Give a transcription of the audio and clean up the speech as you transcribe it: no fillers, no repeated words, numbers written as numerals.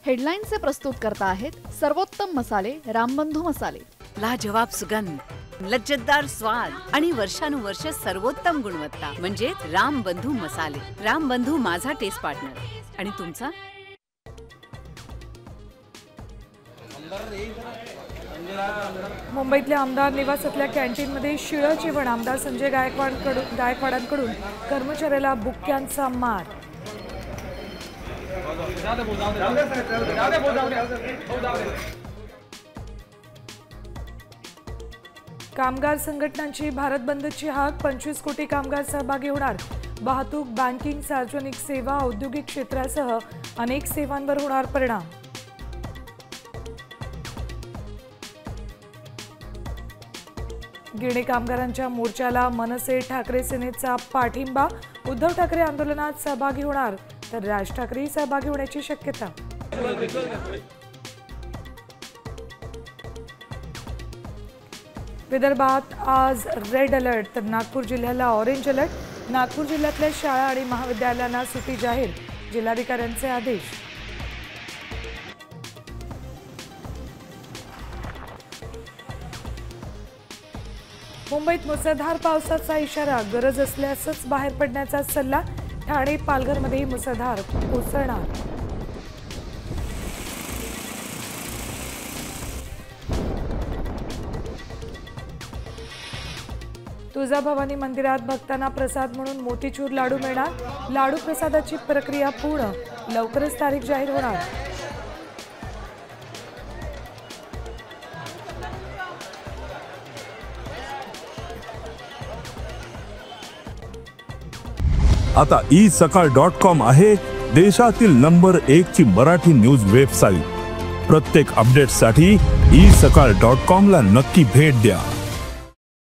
हेडलाईनचे प्रस्तुतकर्ता आहेत सर्वोत्तम मसाले रामबंधू मसाले। लाजवाब सुगंध, लज्जतदार स्वाद आणि वर्षानुवर्ष सर्वोत्तम गुणवत्ता म्हणजे रामबंधू मसाले। रामबंधू माझा टेस्ट पार्टनर आणि तुमचा। मुंबईतल्या आमदार निवासातल्या कॅन्टीनमध्ये शिळं जेवण, आमदार संजय गायकवाडांकडून कर्मचाऱ्याला बुक्क्यांचा मार। कामगार संघटनांची भारत बंदची हाक, 25 कोटी कामगार सहभागी होणार। वाहतूक, बँकिंग, सार्वजनिक सेवा, औद्योगिक क्षेत्रासह अनेक सेवांवर होणार परिणाम। गिरणी कामगारांच्या मोर्चाला मनसे ठाकरे सेनेचा पाठिंबा, उद्धव ठाकरे आंदोलनात सहभागी होणार तर राज ठाकरे सहभागी होण्याची शक्यता। विदर्भात आज रेड अलर्ट तर नागपूर जिल्ह्याला ऑरेंज अलर्ट। नागपूर जिल्ह्यातल्या शाळा आणि महाविद्यालयांना सुट्टी जाहीर, जिल्हाधिकाऱ्यांचे आदेश। मुंबईत मुसळधार पावसाचा इशारा, गरज असल्यासच बाहेर पडण्याचा सल्ला। ठाणे, पालघरमध्ये मुसळधार कोसळणार। तुळजाभवानी मंदिरात भक्तांना प्रसाद म्हणून मोतीचूर लाडू मिळणार। लाडू प्रसादाची प्रक्रिया पूर्ण, लवकरच तारीख जाहीर होणार। आता isakal.com आहे देशातील नंबर 1 ची मराठी न्यूज वेबसाईट। प्रत्येक अपडेटसाठी isakal.com ला नक्की भेट द्या।